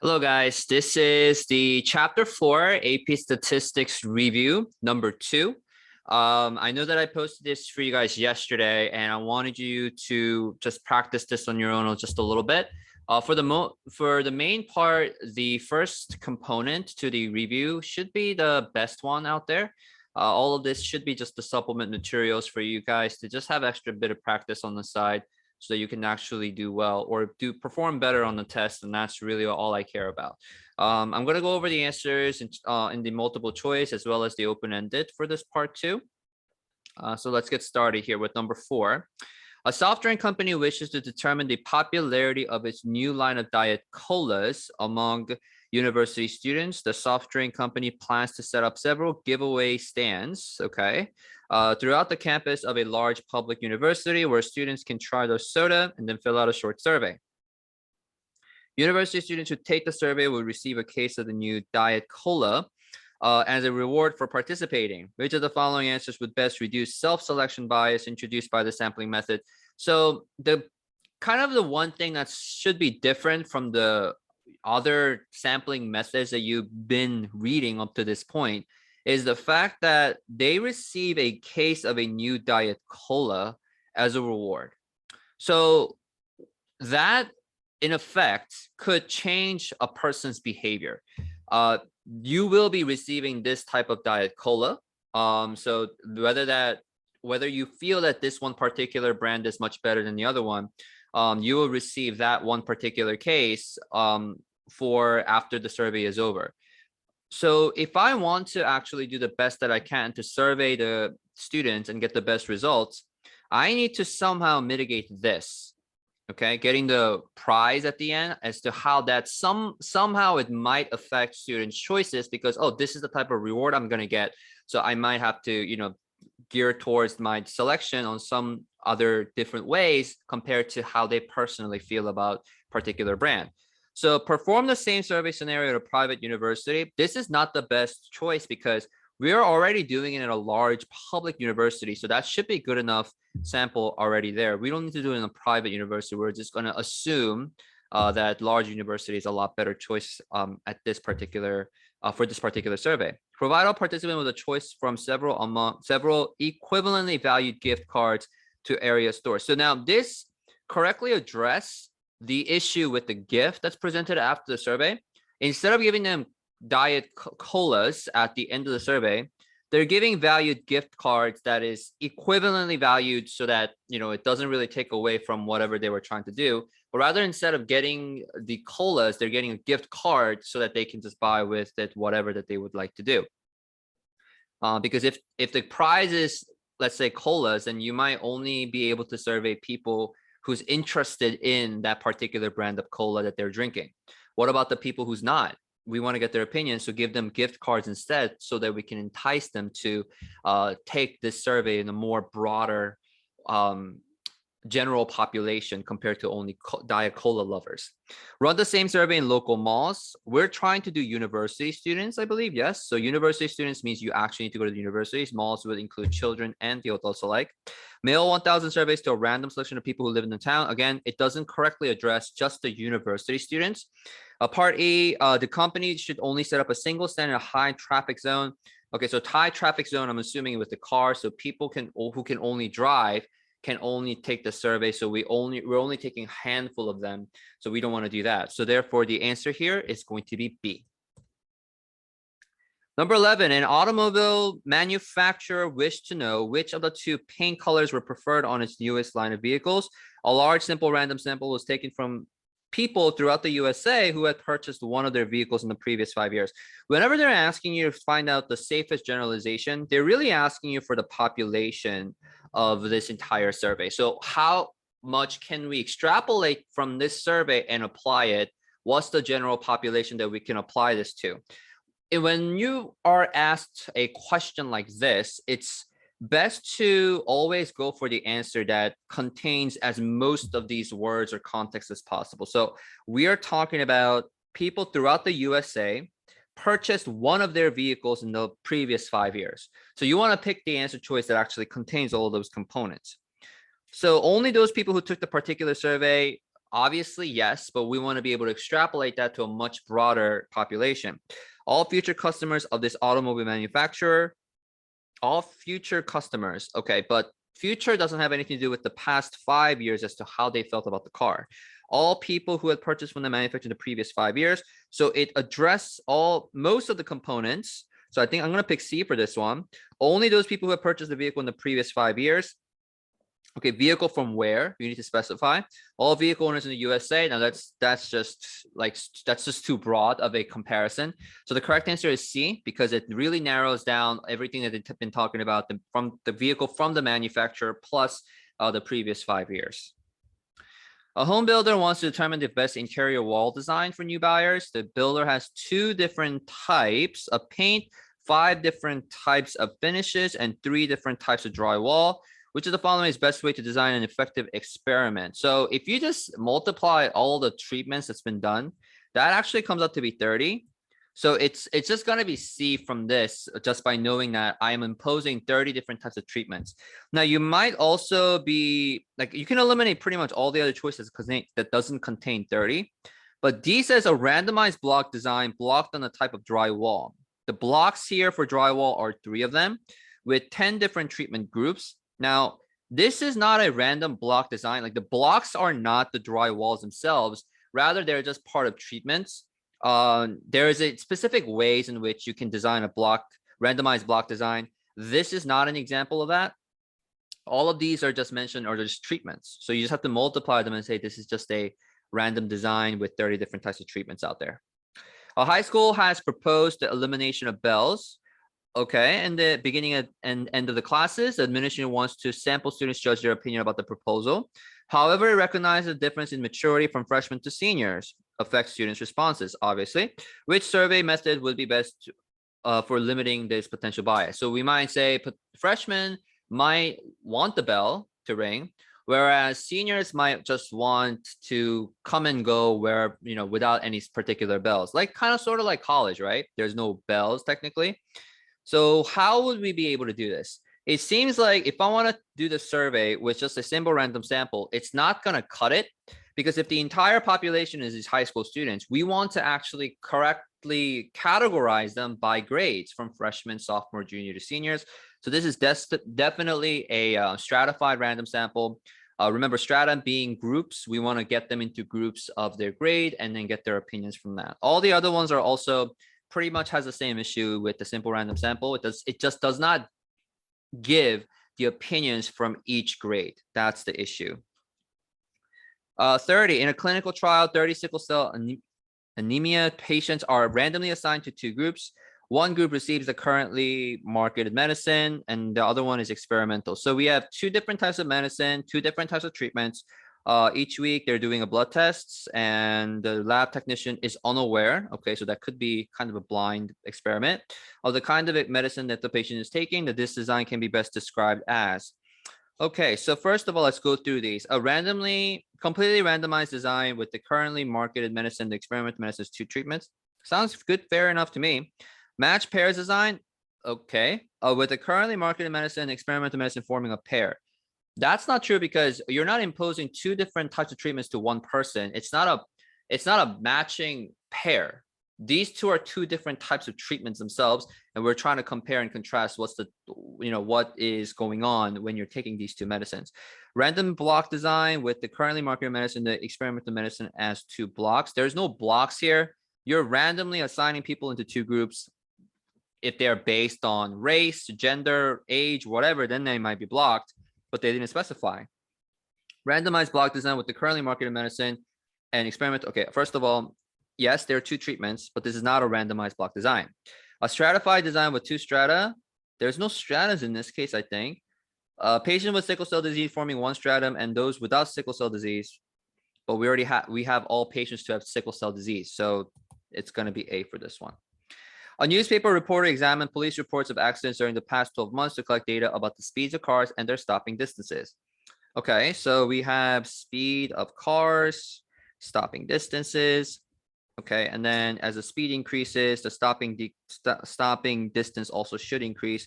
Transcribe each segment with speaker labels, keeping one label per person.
Speaker 1: Hello, guys. This is the Chapter 4 AP Statistics Review, number 2. I know that I posted this for you guys yesterday, and I wanted you to just practice this on your own just a little bit. For the main part, the first component to the review should be the best one out there. All of this should be just the supplement materials for you guys to just have extra bit of practice on the side, so that you can actually do well or perform better on the test. And that's really all I care about. I'm going to go over the answers in the multiple choice as well as the open-ended for this part 2. So let's get started here with number 4. A soft drink company wishes to determine the popularity of its new line of diet colas among university students. The soft drink company plans to set up several giveaway stands, throughout the campus of a large public university where students can try their soda and then fill out a short survey. University students who take the survey will receive a case of the new Diet Cola as a reward for participating. Which of the following answers would best reduce self-selection bias introduced by the sampling method? So the one thing that should be different from the other sampling methods that you've been reading up to this point is the fact that they receive a case of a new Diet Cola as a reward. So that, in effect, could change a person's behavior. You will be receiving this type of Diet Cola. So whether you feel that this one particular brand is much better than the other one, you will receive that one particular case for after the survey is over. So if I want to actually do the best that I can to survey the students and get the best results, I need to somehow mitigate this, getting the prize at the end as to how that somehow it might affect students' choices because, oh, this is the type of reward I'm going to get. So I might have to, gear towards my selection on some other different ways compared to how they personally feel about particular brand. So perform the same survey scenario at a private university. This is not the best choice because we are already doing it at a large public university. So that should be good enough sample already there. We don't need to do it in a private university. We're just going to assume that large university is a lot better choice at this particular for this particular survey. Provide all participants with a choice from several equivalently valued gift cards to area stores. So now this correctly address the issue with the gift that's presented after the survey. Instead of giving them Diet Colas at the end of the survey, they're giving valued gift cards that is equivalently valued so that, it doesn't really take away from whatever they were trying to do. But rather, instead of getting the colas, they're getting a gift card so that they can just buy with it whatever that they would like to do. Because if the prize is, let's say, colas, then you might only be able to survey people who's interested in that particular brand of cola that they're drinking. What about the people who's not? We want to get their opinion, so give them gift cards instead so that we can entice them to take this survey in a more broader general population compared to only Diet Cola lovers. Run the same survey in local malls. We're trying to do university students, I believe. Yes. So university students means you actually need to go to the universities. Malls would include children and the adults alike. Mail 1,000 surveys to a random selection of people who live in the town. Again, it doesn't correctly address just the university students. Part E, the company should only set up a single stand in a high traffic zone. Okay, so high traffic zone, I'm assuming with the car, so people who can only drive can only take the survey. So we're only taking a handful of them. So we don't want to do that. So therefore, the answer here is going to be B. Number 11, an automobile manufacturer wished to know which of the two paint colors were preferred on its newest line of vehicles. A large, simple, random sample was taken from people throughout the USA who had purchased one of their vehicles in the previous 5 years. Whenever they're asking you to find out the safest generalization, they're really asking you for the population of this entire survey. So how much can we extrapolate from this survey and apply it? What's the general population that we can apply this to? And when you are asked a question like this, it's best to always go for the answer that contains as most of these words or context as possible. So we are talking about people throughout the USA purchased one of their vehicles in the previous 5 years. So you want to pick the answer choice that actually contains all of those components. So only those people who took the particular survey Obviously, yes, but we want to be able to extrapolate that to a much broader population. All future customers of this automobile manufacturer, all future customers, okay, but future doesn't have anything to do with the past 5 years as to how they felt about the car. All people who had purchased from the manufacturer in the previous 5 years. So it addressed most of the components. So I think I'm going to pick C for this one. Only those people who have purchased the vehicle in the previous 5 years. Okay, vehicle from where? You need to specify. All vehicle owners in the USA. Now that's just too broad of a comparison. So the correct answer is C, because it really narrows down everything that they've been talking about from the vehicle from the manufacturer plus the previous 5 years. A home builder wants to determine the best interior wall design for new buyers. The builder has 2 different types of paint, 5 different types of finishes, and 3 different types of drywall. Which of the following is best way to design an effective experiment? So if you just multiply all the treatments that's been done, that actually comes up to be 30. So it's just going to be C from this, just by knowing that I am imposing 30 different types of treatments. Now, you might also be like, you can eliminate pretty much all the other choices because that doesn't contain 30. But D says a randomized block design blocked on the type of drywall. The blocks here for drywall are 3 of them with 10 different treatment groups. Now, this is not a random block design. Like the blocks are not the dry walls themselves. Rather, they're just part of treatments. There is a specific ways in which you can design a randomized block design. This is not an example of that. All of these are just mentioned or just treatments. So you just have to multiply them and say this is just a random design with 30 different types of treatments out there. A high school has proposed the elimination of bells. Okay, and the beginning and end of the classes, the administration wants to sample students judge their opinion about the proposal. However, it recognizes the difference in maturity from freshmen to seniors affects students' responses, obviously. Which survey method would be best for limiting this potential bias? So we might say freshmen might want the bell to ring, whereas seniors might just want to come and go where, without any particular bells, like kind of sort of like college, right? There's no bells technically. So how would we be able to do this? It seems like if I want to do the survey with just a simple random sample, it's not going to cut it, because if the entire population is these high school students, we want to actually correctly categorize them by grades from freshmen, sophomore, junior to seniors. So this is definitely a stratified random sample. Remember, strata being groups, we want to get them into groups of their grade and then get their opinions from that. All the other ones are also pretty much has the same issue with the simple random sample. It just does not give the opinions from each grade. That's the issue. 30, in a clinical trial, 30 sickle cell anemia patients are randomly assigned to 2 groups. One group receives the currently marketed medicine and the other one is experimental. So we have 2 different types of medicine, 2 different types of treatments. Each week they're doing a blood tests and the lab technician is unaware. Okay, so that could be kind of a blind experiment of the kind of medicine that the patient is taking. That this design can be best described as. Okay, so first of all, let's go through these. A completely randomized design with the currently marketed medicine, the experimental medicine, 2 treatments. Sounds good, fair enough to me. Match pairs design. Okay, with the currently marketed medicine and experimental medicine forming a pair. That's not true because you're not imposing 2 different types of treatments to one person. It's not a matching pair. These 2 are 2 different types of treatments themselves, and we're trying to compare and contrast what is going on when you're taking these 2 medicines. Random block design with the currently marketed medicine, the experimental medicine as 2 blocks. There's no blocks here. You're randomly assigning people into 2 groups. If they're based on race, gender, age, whatever, then they might be blocked. But they didn't specify. Randomized block design with the currently marketed medicine and experiment. Okay, first of all, yes, there are 2 treatments, but this is not a randomized block design. A stratified design with 2 strata. There's no stratas in this case, I think. Patient with sickle cell disease forming 1 stratum and those without sickle cell disease. But we have all patients to have sickle cell disease. So it's going to be A for this one. A newspaper reporter examined police reports of accidents during the past 12 months to collect data about the speeds of cars and their stopping distances. Okay, so we have speed of cars, stopping distances. Okay, and then as the speed increases, the stopping distance also should increase.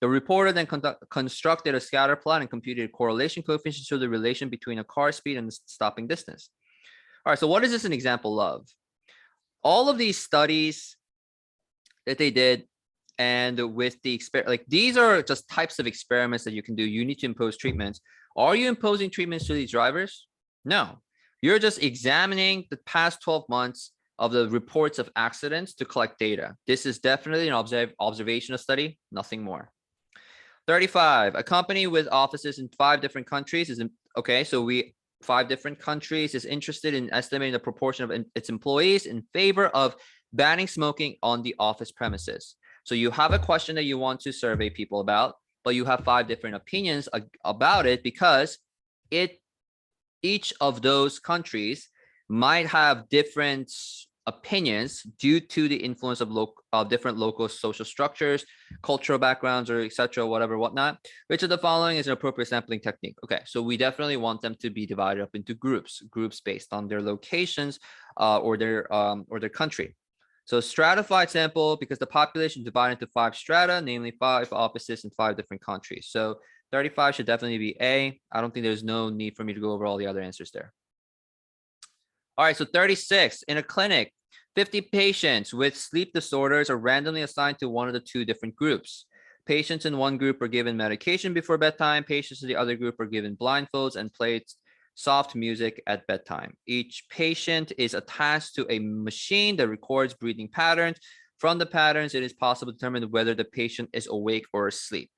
Speaker 1: The reporter then constructed a scatter plot and computed a correlation coefficient to the relation between a car speed and the stopping distance. All right, so what is this an example of? All of these studies that they did, and with the like these are just types of experiments that you can do. You need to impose treatments. Are you imposing treatments to these drivers? No, you're just examining the past 12 months of the reports of accidents to collect data. This is definitely an observational study, nothing more. 35, a company with offices in 5 different countries is okay. So 5 different countries is interested in estimating the proportion of its employees in favor of banning smoking on the office premises. So you have a question that you want to survey people about, but you have 5 different opinions about it because each of those countries might have different opinions due to the influence of different local social structures, cultural backgrounds, or etc., whatnot. Which of the following is an appropriate sampling technique? Okay, so we definitely want them to be divided up into groups based on their locations or their country. So stratified sample, because the population divided into 5 strata, namely 5 offices in 5 different countries. So 35 should definitely be A. I don't think there's no need for me to go over all the other answers there. All right, so 36, in a clinic, 50 patients with sleep disorders are randomly assigned to one of the 2 different groups. Patients in one group are given medication before bedtime. Patients in the other group are given blindfolds and played soft music at bedtime. Each patient is attached to a machine that records breathing patterns. From the patterns, it is possible to determine whether the patient is awake or asleep.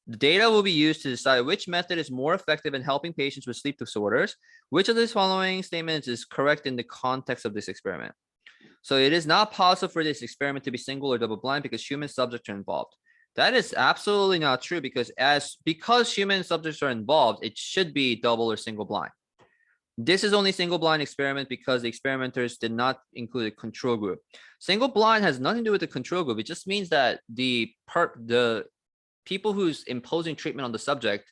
Speaker 1: The data will be used to decide which method is more effective in helping patients with sleep disorders. Which of these following statements is correct in the context of this experiment? So it is not possible for this experiment to be single or double blind because human subjects are involved. That is absolutely not true because human subjects are involved, it should be double or single blind. This is only single blind experiment because the experimenters did not include a control group. Single blind has nothing to do with the control group. It just means that the people who's imposing treatment on the subject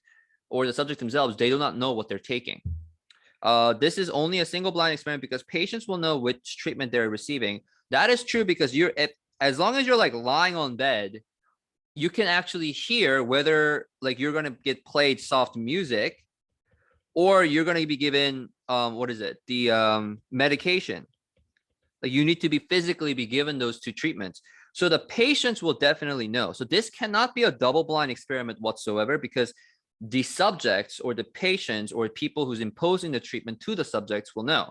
Speaker 1: or the subject themselves, they do not know what they're taking. This is only a single blind experiment because patients will know which treatment they're receiving. That is true because as long as you're like lying on bed, you can actually hear whether like you're going to get played soft music or you're going to be given the medication. Like you need to be physically be given those 2 treatments. So the patients will definitely know. So this cannot be a double blind experiment whatsoever because the subjects or the patients or people who's imposing the treatment to the subjects will know.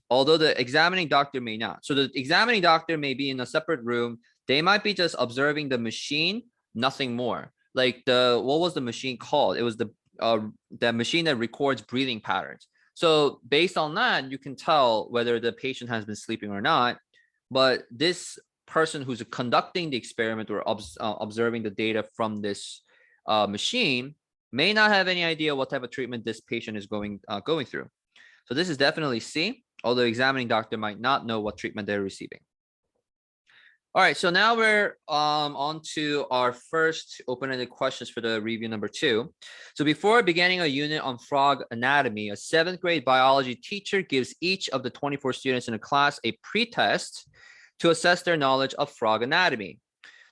Speaker 1: Although the examining doctor may not. So the examining doctor may be in a separate room. They might be just observing the machine, nothing more. Like what was the machine called? It was the machine that records breathing patterns. So based on that, you can tell whether the patient has been sleeping or not. But this person who's conducting the experiment or observing the data from this machine may not have any idea what type of treatment this patient is going through. So this is definitely C, although examining doctor might not know what treatment they're receiving. All right, so now we're on to our first open-ended questions for the review number 2. So before beginning a unit on frog anatomy, a 7th grade biology teacher gives each of the 24 students in a class a pretest to assess their knowledge of frog anatomy.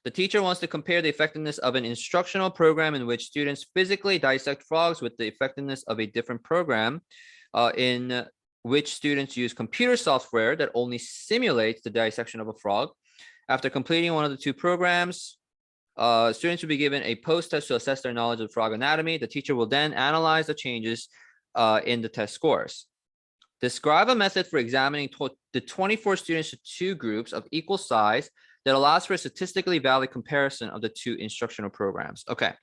Speaker 1: The teacher wants to compare the effectiveness of an instructional program in which students physically dissect frogs with the effectiveness of a different program in which students use computer software that only simulates the dissection of a frog. After completing one of the 2 programs, students will be given a post-test to assess their knowledge of frog anatomy. The teacher will then analyze the changes in the test scores. Describe a method for examining the 24 students to 2 groups of equal size that allows for a statistically valid comparison of the 2 instructional programs. Okay,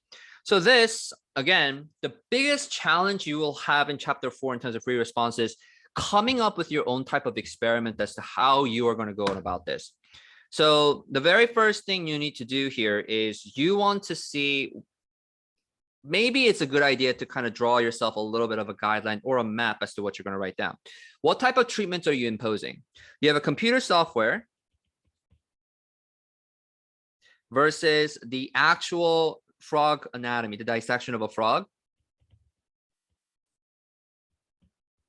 Speaker 1: so this, again, the biggest challenge you will have in chapter 4 in terms of free response is coming up with your own type of experiment as to how you are going to go about this. So the very first thing you need to do here is you want to see, maybe it's a good idea to kind of draw yourself a little bit of a guideline or a map as to what you're going to write down. What type of treatments are you imposing? You have a computer software versus the actual frog anatomy, the dissection of a frog.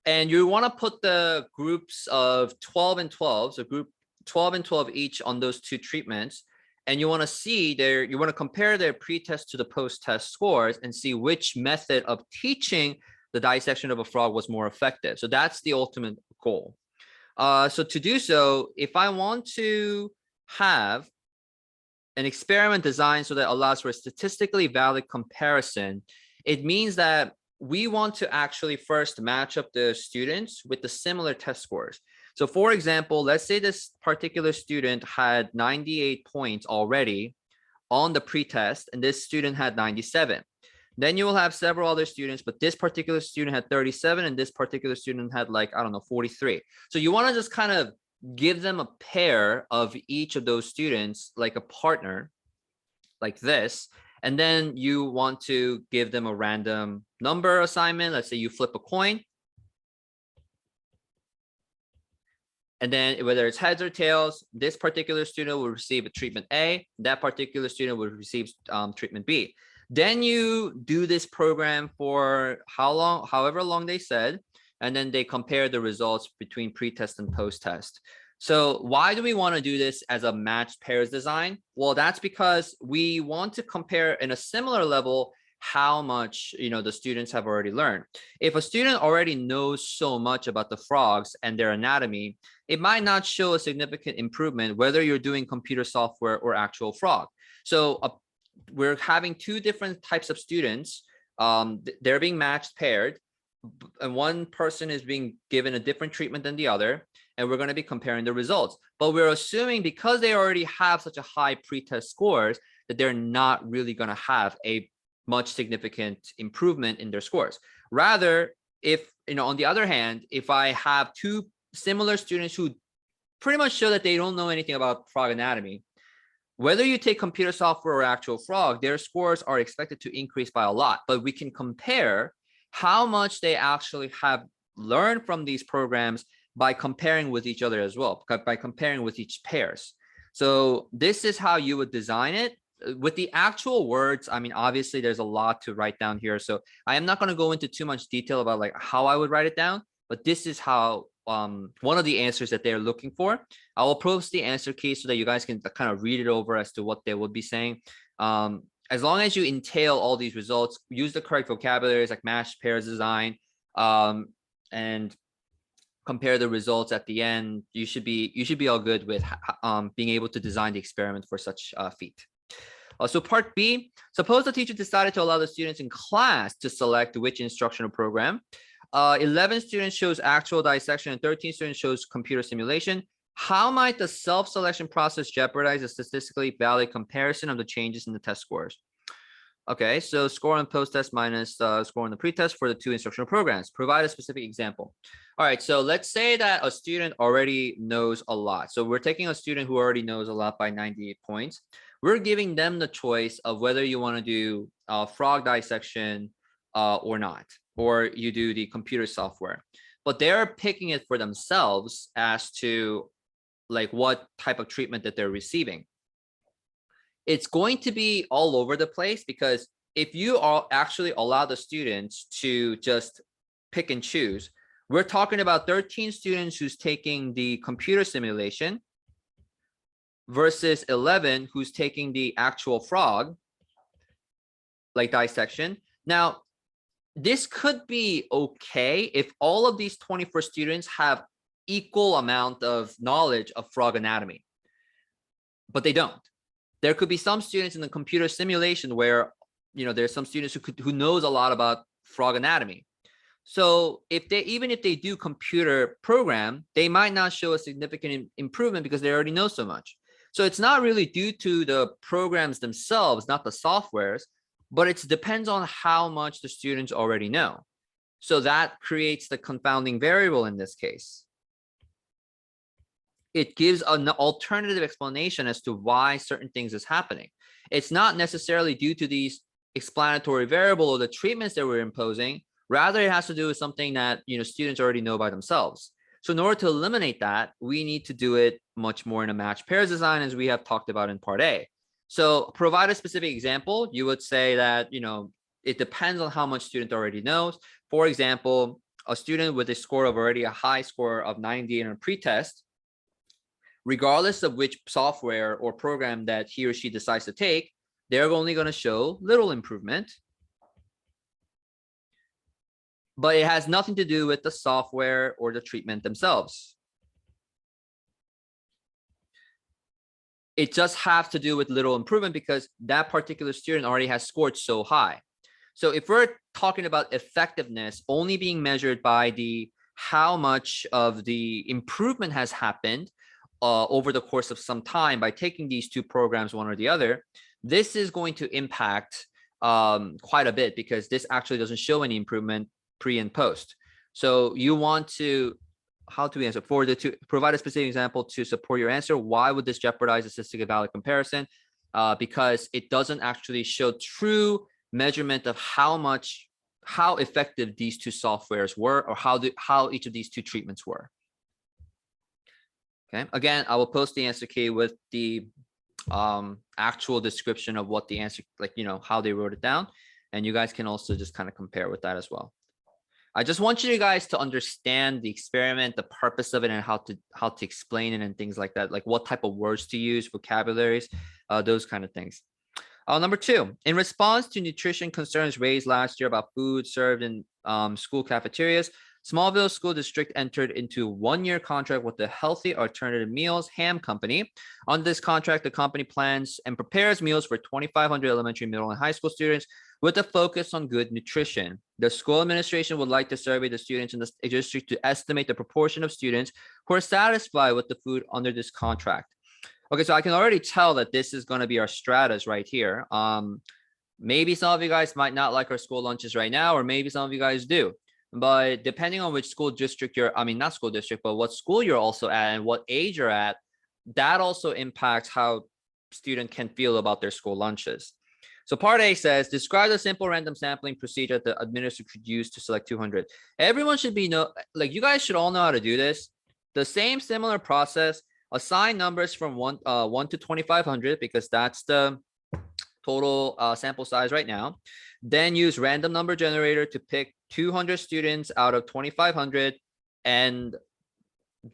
Speaker 1: And you want to put the groups of 12 and 12, so group 12 and 12 each on those 2 treatments. And you want to see you want to compare their pre-test to the post-test scores and see which method of teaching the dissection of a frog was more effective. So that's the ultimate goal. So to do so, if I want to have an experiment designed so that allows for a statistically valid comparison, it means that we want to actually first match up the students with the similar test scores. So for example, let's say this particular student had 98 points already on the pretest, and this student had 97. Then you will have several other students, but this particular student had 37, and this particular student had like, I don't know, 43. So you want to just kind of give them a pair of each of those students, like a partner, like this. And then you want to give them a random number assignment. Let's say you flip a coin. And then whether it's heads or tails, this particular student will receive a treatment A, that particular student will receive treatment B. Then you do this program for how long, however long they said, and then they compare the results between pre-test and post-test. So why do we want to do this as a matched pairs design? Well, that's because we want to compare in a similar level how much the students have already learned. If a student already knows so much about the frogs and their anatomy, it might not show a significant improvement whether you're doing computer software or actual frog. So we're having two different types of students. They're being matched paired, and one person is being given a different treatment than the other, and we're going to be comparing the results. But we're assuming because they already have such a high pretest scores that they're not really going to have a much significant improvement in their scores. Rather, if on the other hand, if I have two similar students who pretty much show that they don't know anything about frog anatomy, whether you take computer software or actual frog, their scores are expected to increase by a lot. But we can compare how much they actually have learned from these programs by comparing with each other as well, by comparing with each pairs. So this is how you would design it. With the actual words, I mean, obviously there's a lot to write down here. So I am not going to go into too much detail about like how I would write it down, but this is how one of the answers that they're looking for. I will post the answer key so that you guys can kind of read it over as to what they would be saying. As long as you entail all these results, use the correct vocabularies like matched pairs design, and compare the results at the end, you should be all good with being able to design the experiment for such feat. So part B, suppose the teacher decided to allow the students in class to select which instructional program. 11 students shows actual dissection and 13 students shows computer simulation. How might the self-selection process jeopardize a statistically valid comparison of the changes in the test scores? Okay, so score on post-test minus score on the pre-test for the two instructional programs. Provide a specific example. All right, so let's say that a student already knows a lot. So we're taking a student who already knows a lot by 98 points. We're giving them the choice of whether you want to do frog dissection or not, or you do the computer software. But they're picking it for themselves as to like what type of treatment that they're receiving. It's going to be all over the place because if you actually allow the students to just pick and choose, we're talking about 13 students who's taking the computer simulation versus 11 who's taking the actual frog, like dissection. Now, this could be okay if all of these 24 students have equal amount of knowledge of frog anatomy, but they don't. There could be some students in the computer simulation where, there's some students who knows a lot about frog anatomy. So even if they do computer program, they might not show a significant improvement because they already know so much. So it's not really due to the programs themselves, not the softwares, but it depends on how much the students already know. So that creates the confounding variable in this case. It gives an alternative explanation as to why certain things is happening. It's not necessarily due to these explanatory variable or the treatments that we're imposing. Rather, it has to do with something that students already know by themselves. So in order to eliminate that, we need to do it much more in a matched pairs design, as we have talked about in part A. So provide a specific example. You would say that it depends on how much student already knows. For example, a student with a score of already a high score of 90 in a pretest, regardless of which software or program that he or she decides to take, they're only going to show little improvement. but it has nothing to do with the software or the treatment themselves. It just has to do with little improvement because that particular student already has scored so high. So if we're talking about effectiveness only being measured by the how much of the improvement has happened over the course of some time by taking these two programs, one or the other, this is going to impact quite a bit because this actually doesn't show any improvement pre and post. So you want to, how to answer for the to provide a specific example to support your answer. Why would this jeopardize a statistically valid comparison? Because it doesn't actually show true measurement of how effective these two softwares were, or how each of these two treatments were. Okay, again, I will post the answer key with the actual description of what the answer, like, you know, how they wrote it down, and you guys can also just kind of compare with that as well. I just want you guys to understand the experiment, the purpose of it, and how to explain it and things like that, like what type of words to use, vocabularies, those kind of things. Number 2, in response to nutrition concerns raised last year about food served in school cafeterias, Smallville School District entered into a 1-year contract with the Healthy Alternative Meals Ham Company. On this contract, the company plans and prepares meals for 2,500 elementary, middle, and high school students with a focus on good nutrition. The school administration would like to survey the students in the district to estimate the proportion of students who are satisfied with the food under this contract. Okay, so I can already tell that this is going to be our stratas right here. Maybe some of you guys might not like our school lunches right now, or maybe some of you guys do. But depending on which school district you're, I mean, not school district, but what school you're also at and what age you're at, that also impacts how student can feel about their school lunches. So part A says, describe the simple random sampling procedure that the administrator could use to select 200. Everyone should be, like, you guys should all know how to do this. The same similar process, assign numbers from 1 to 2,500 because that's the total sample size right now. Then use random number generator to pick 200 students out of 2,500, and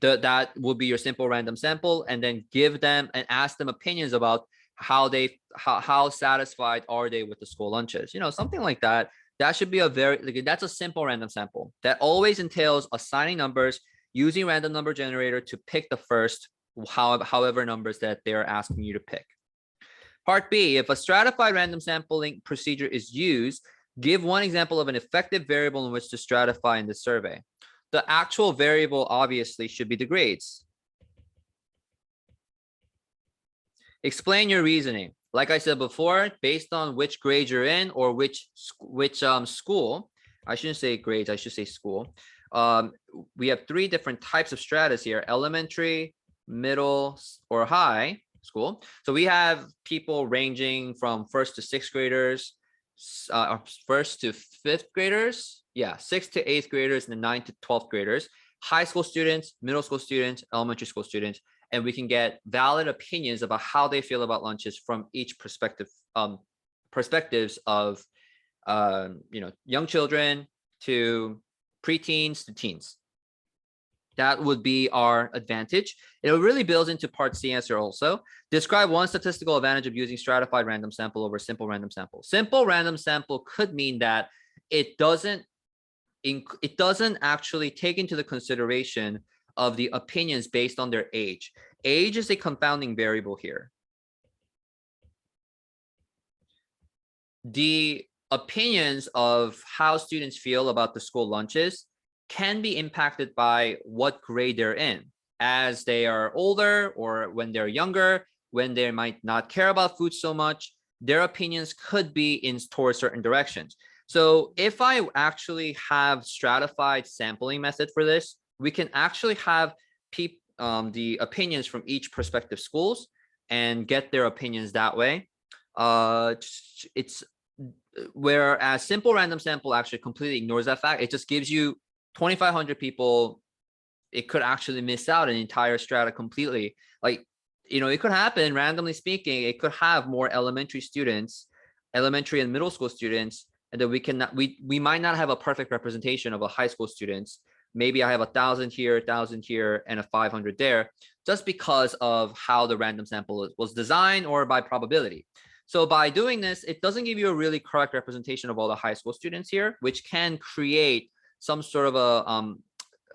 Speaker 1: that will be your simple random sample, and then give them and ask them opinions about how satisfied are they with the school lunches, you know, something like that. That should be that's a simple random sample that always entails assigning numbers, using random number generator to pick the first however numbers that they're asking you to pick. Part B, if a stratified random sampling procedure is used, give one example of an effective variable in which to stratify in the survey. The actual variable obviously should be the grades. Explain your reasoning. Like I said before, based on which grade you're in or which school, I shouldn't say grades, I should say school. We have 3 different types of stratas here: elementary, middle, or high school. So we have people ranging from 1st to 6th graders, 1st to 5th graders, 6th to 8th graders, and then 9th to 12th graders, high school students, middle school students, elementary school students, and we can get valid opinions about how they feel about lunches from each perspectives of young children to preteens to teens. That would be our advantage. It really builds into part C answer also. Describe one statistical advantage of using stratified random sample over simple random sample. Simple random sample could mean that it doesn't actually take into the consideration of the opinions based on their age. Age is a confounding variable here. The opinions of how students feel about the school lunches can be impacted by what grade they're in. As they are older or when they're younger, when they might not care about food so much, their opinions could be towards certain directions. So if I actually have stratified sampling method for this, we can actually have the opinions from each prospective schools and get their opinions that way. It's whereas simple random sample actually completely ignores that fact. It just gives you 2,500 people. It could actually miss out an entire strata completely. Like, you know, it could happen, randomly speaking, it could have more elementary students, elementary and middle school students, and then we might not have a perfect representation of a high school students. Maybe I have 1,000 here, 1,000 here, and a 500 there, just because of how the random sample was designed or by probability. So by doing this, it doesn't give you a really correct representation of all the high school students here, which can create some sort of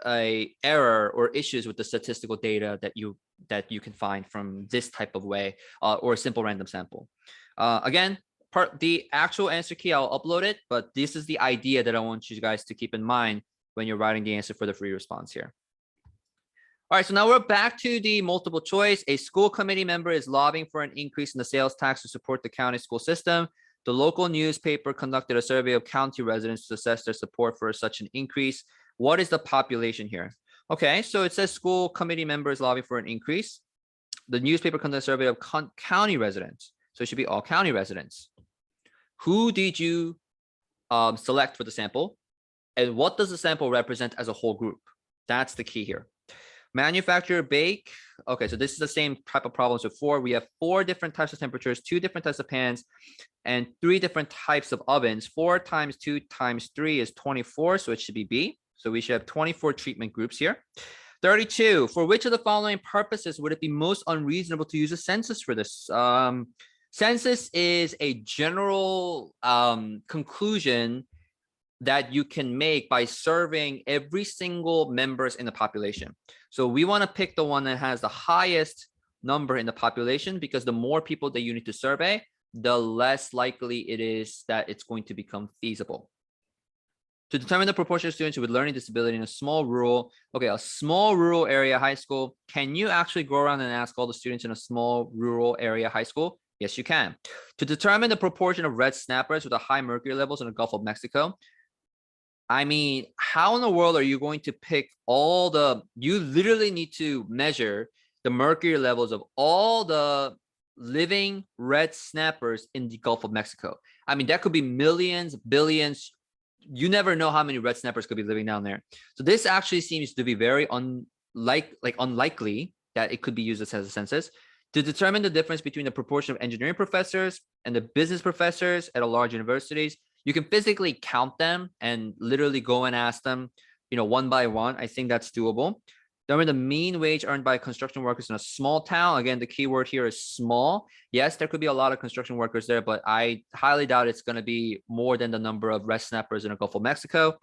Speaker 1: a error or issues with the statistical data that you can find from this type of way, or a simple random sample. Again, the actual answer key, I'll upload it, but this is the idea that I want you guys to keep in mind when you're writing the answer for the free response here. All right, so now we're back to the multiple choice. A school committee member is lobbying for an increase in the sales tax to support the county school system. The local newspaper conducted a survey of county residents to assess their support for such an increase. What is the population here? Okay, so it says school committee members lobbying for an increase. The newspaper conducted a survey of county residents. So it should be all county residents. Who did you select for the sample? And what does the sample represent as a whole group? That's the key here. Manufacture, bake. Okay, so this is the same type of problems before. We have 4 different types of temperatures, 2 different types of pans, and 3 different types of ovens. 4 times 2 times 3 is 24, so it should be B. So we should have 24 treatment groups here. 32, for which of the following purposes would it be most unreasonable to use a census for this? Census is a general conclusion that you can make by surveying every single members in the population. So we want to pick the one that has the highest number in the population, because the more people that you need to survey, the less likely it is that it's going to become feasible. To determine the proportion of students with learning disability in a small rural area high school, can you actually go around and ask all the students in a small rural area high school? Yes, you can. To determine the proportion of red snappers with the high mercury levels in the Gulf of Mexico, I mean, how in the world are you going to pick all the, you literally need to measure the mercury levels of all the living red snappers in the Gulf of Mexico. I mean, that could be millions, billions. You never know how many red snappers could be living down there. So this actually seems to be very unlikely that it could be used as a census. To determine the difference between the proportion of engineering professors and the business professors at a large universities, you can physically count them and literally go and ask them, one by one. I think that's doable. Determine the mean wage earned by construction workers in a small town. Again, the key word here is small. Yes, there could be a lot of construction workers there, but I highly doubt it's going to be more than the number of red snappers in the Gulf of Mexico.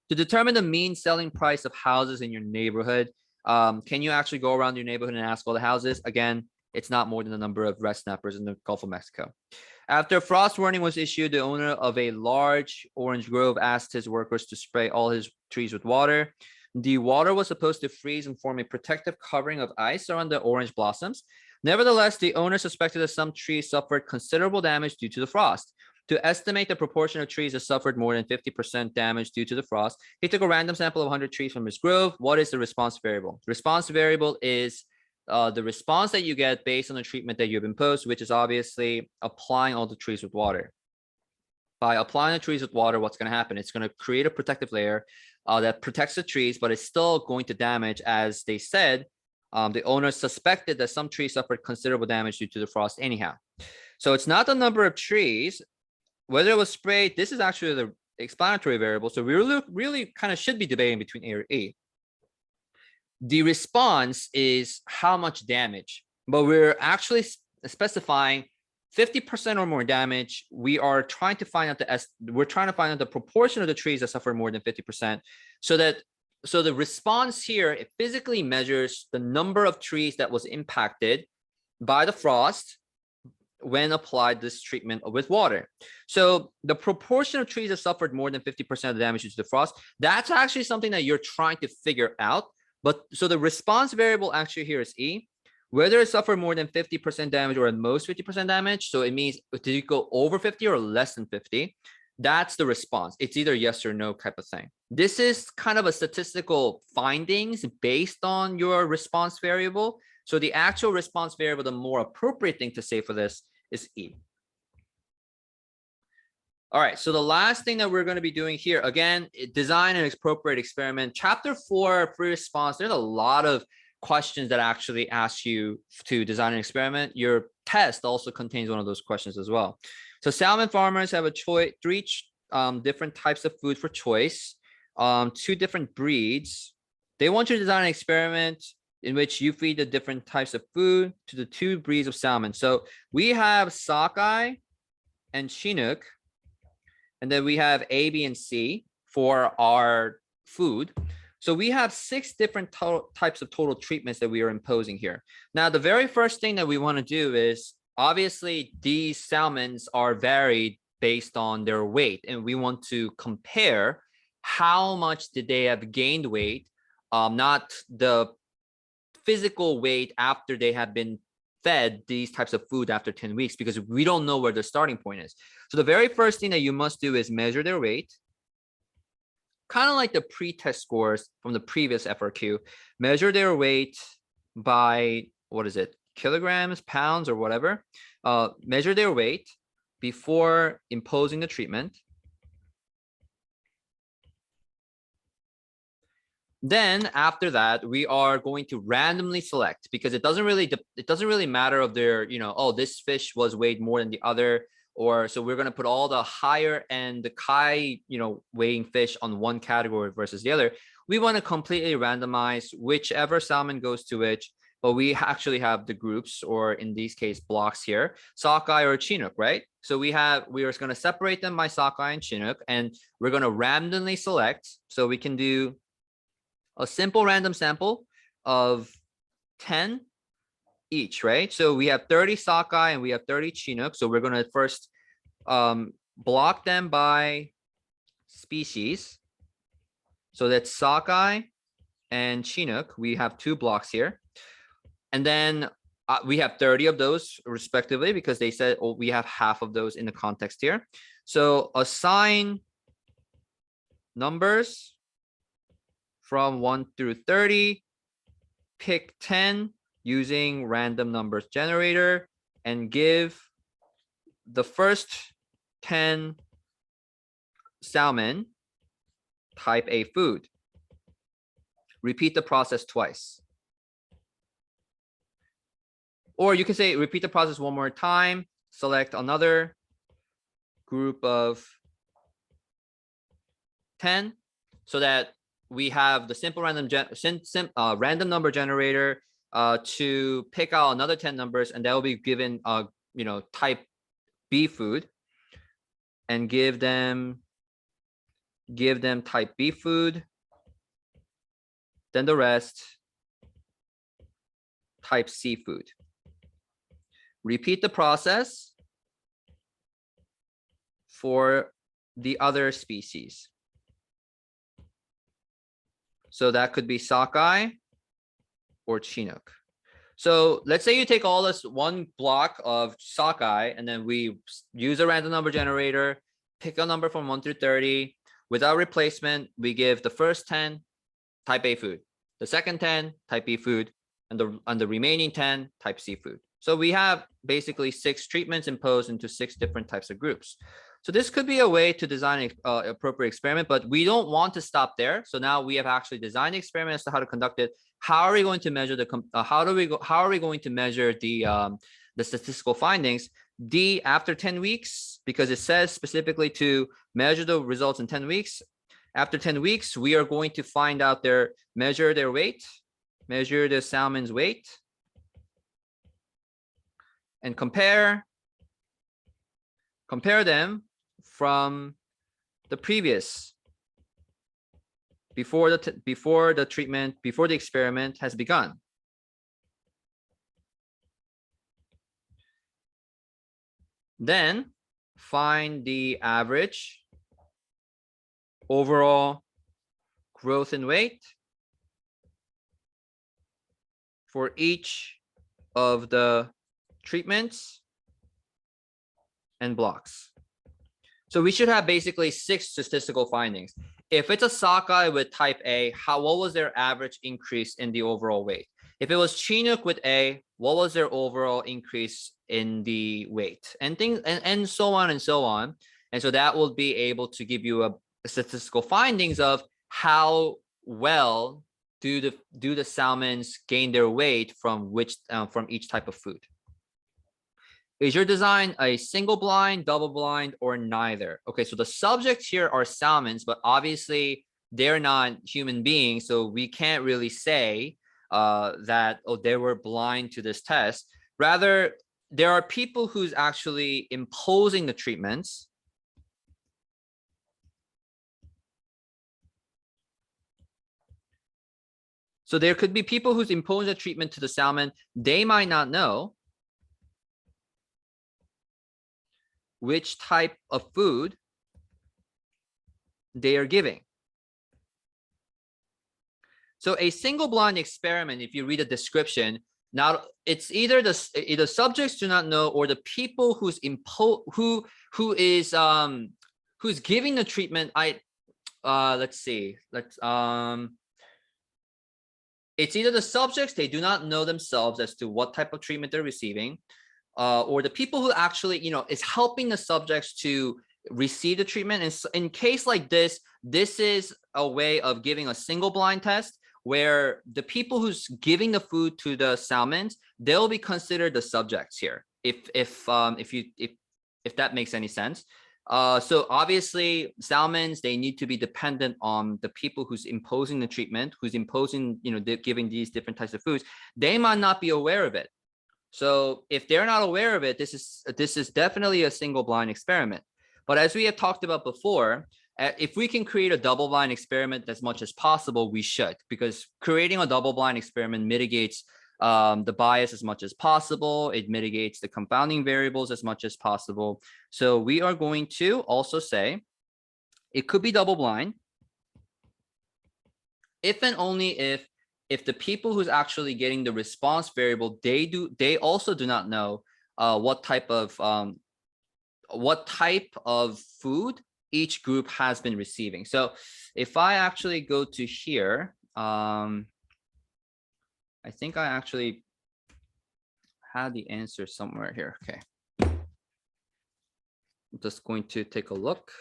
Speaker 1: To determine the mean selling price of houses in your neighborhood, can you actually go around your neighborhood and ask all the houses? Again, it's not more than the number of red snappers in the Gulf of Mexico. After a frost warning was issued, the owner of a large orange grove asked his workers to spray all his trees with water. The water was supposed to freeze and form a protective covering of ice around the orange blossoms. Nevertheless, the owner suspected that some trees suffered considerable damage due to the frost. To estimate the proportion of trees that suffered more than 50% damage due to the frost, he took a random sample of 100 trees from his grove. What is the response variable? The response variable is the response that you get based on the treatment that you've imposed, which is obviously applying all the trees with water. By applying the trees with water, what's going to happen? It's going to create a protective layer that protects the trees, but it's still going to damage, as they said. The owner suspected that some trees suffered considerable damage due to the frost anyhow. So it's not the number of trees, whether it was sprayed. This is actually the explanatory variable. So we really kind of should be debating between A or E. The response is how much damage, but we're actually specifying 50% or more damage. We are trying to find out the proportion of the trees that suffer more than 50%. So the response here, it physically measures the number of trees that was impacted by the frost when applied this treatment with water. So the proportion of trees that suffered more than 50% of the damage due to the frost, that's actually something that you're trying to figure out. But so the response variable actually here is E, whether it suffered more than 50% damage or at most 50% damage. So it means, did you go over 50 or less than 50? That's the response. It's either yes or no type of thing. This is kind of a statistical findings based on your response variable. So the actual response variable, the more appropriate thing to say for this is E. All right, so the last thing that we're going to be doing here, again, design an appropriate experiment. Chapter 4, free response. There's a lot of questions that actually ask you to design an experiment. Your test also contains one of those questions as well. So salmon farmers have a choice, 3 different types of food for choice, 2 different breeds. They want you to design an experiment in which you feed the different types of food to the 2 breeds of salmon. So we have sockeye and chinook, and then we have A, B, and C for our food. So we have 6 different types of total treatments that we are imposing here. Now, the very first thing that we want to do is, obviously, these salmons are varied based on their weight, and we want to compare how much did they have gained weight, not the physical weight after they have been fed these types of food after 10 weeks, because we don't know where their starting point is. So the very first thing that you must do is measure their weight, kind of like the pre-test scores from the previous FRQ. Measure their weight by, what is it, kilograms, pounds, or whatever. Measure their weight before imposing the treatment. Then after that, we are going to randomly select, because it doesn't really matter if they're, oh, this fish was weighed more than the other, or so we're going to put all the higher end, the high, weighing fish on one category versus the other. We want to completely randomize whichever salmon goes to which, but we actually have the groups, or in this case, blocks here, sockeye or Chinook, right? So we are going to separate them by sockeye and Chinook, and we're going to randomly select. So we can do a simple random sample of 10 each, right? So we have 30 sockeye and we have 30 Chinook. So we're going to first block them by species. So that's sockeye and Chinook. We have 2 blocks here. And then we have 30 of those respectively, because they said, oh, we have half of those in the context here. So assign numbers from 1 through 30, pick 10 using random numbers generator, and give the first 10 salmon type A food. Repeat the process twice. Or you can say repeat the process one more time, select another group of 10, so that we have the simple random number generator to pick out another 10 numbers, and that will be given type B food, and give them type B food, then the rest type C food. Repeat the process for the other species. So that could be sockeye or Chinook. So let's say you take all this one block of sockeye, and then we use a random number generator, pick a number from 1 through 30. Without replacement, we give the first 10 type A food, the second 10 type B food, and the remaining 10 type C food. So we have basically 6 treatments imposed into 6 different types of groups. So this could be a way to design an appropriate experiment, but we don't want to stop there. So now we have actually designed the experiment as to how to conduct it. How are we going to measure how are we going to measure the statistical findings? After 10 weeks, because it says specifically to measure the results in 10 weeks. After 10 weeks, we are going to find out measure their weight, measure the salmon's weight, and compare them from the previous, before the experiment has begun. Then find the average overall growth in weight for each of the treatments and blocks. So we should have basically 6 statistical findings. If it's a sockeye with type A, what was their average increase in the overall weight? If it was Chinook with A, what was their overall increase in the weight? And things, and so on and so on. And so that will be able to give you a statistical findings of how well do the salmons gain their weight from each type of food. Is your design a single blind, double blind, or neither? Okay, so the subjects here are salmons, but obviously they're not human beings, so we can't really say that, oh, they were blind to this test. Rather, there are people who's actually imposing the treatments. So there could be people who's imposed a treatment to the salmon. They might not know which type of food they are giving. So a single blind experiment, if you read the description, now it's either the subjects do not know, or the people who's who's giving the treatment. Let's see. It's either the subjects, they do not know themselves as to what type of treatment they're receiving, or the people who actually, is helping the subjects to receive the treatment. And in case like this is a way of giving a single blind test where the people who's giving the food to the salmons, they'll be considered the subjects here. If that makes any sense. So obviously salmons, they need to be dependent on the people who's imposing the treatment, who's imposing, giving these different types of foods. They might not be aware of it. So if they're not aware of it, this is definitely a single blind experiment. But as we have talked about before, if we can create a double blind experiment as much as possible, we should, because creating a double blind experiment mitigates the bias as much as possible. It mitigates the confounding variables as much as possible. So we are going to also say it could be double blind if and only if the people who's actually getting the response variable, they also do not know what type of food each group has been receiving. So if I actually go to here, I think I actually had the answer somewhere here. Okay. I'm just going to take a look.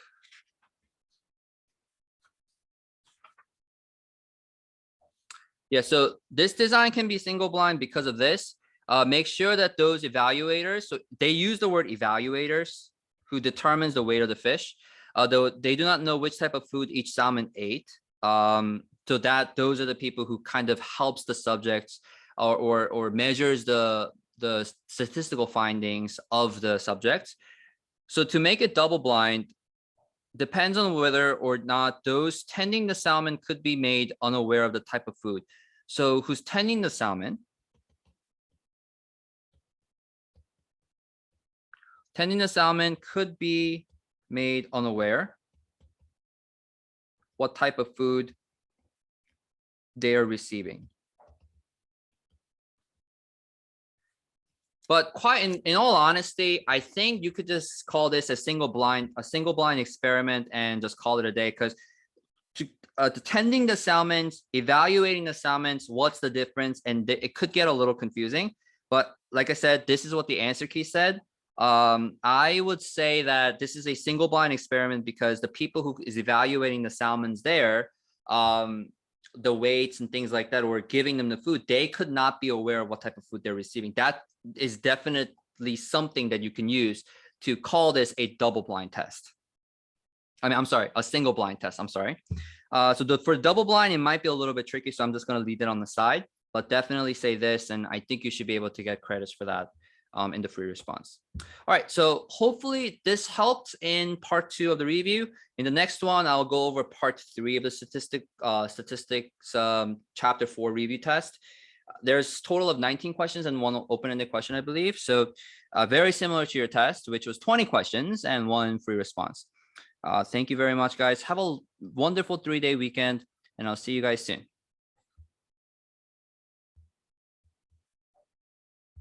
Speaker 1: Yeah, so this design can be single blind because of this. Make sure that those evaluators, so they use the word evaluators, who determines the weight of the fish, though they do not know which type of food each salmon ate. So that those are the people who kind of helps the subjects or measures the statistical findings of the subjects. So to make it double blind depends on whether or not those tending the salmon could be made unaware of the type of food. So who's tending the salmon? Tending the salmon could be made unaware what type of food they are receiving. But quite in all honesty, I think you could just call this a single blind experiment and just call it a day, because tending the salmons, evaluating the salmons, what's the difference? And it could get a little confusing. But like I said, this is what the answer key said. I would say that this is a single blind experiment because the people who is evaluating the salmons there, the weights and things like that, or giving them the food, they could not be aware of what type of food they're receiving. That is definitely something that you can use to call this a double blind test. I'm sorry, a single blind test. I'm sorry. So for double blind, it might be a little bit tricky. So I'm just going to leave it on the side, but definitely say this. And I think you should be able to get credits for that in the free response. All right. So hopefully this helped in part 2 of the review. In the next one, I'll go over part 3 of the statistics chapter 4 review test. There's a total of 19 questions and 1 open-ended question, I believe. So very similar to your test, which was 20 questions and 1 free response. Thank you very much, guys. Have a wonderful 3-day weekend, and I'll see you guys soon.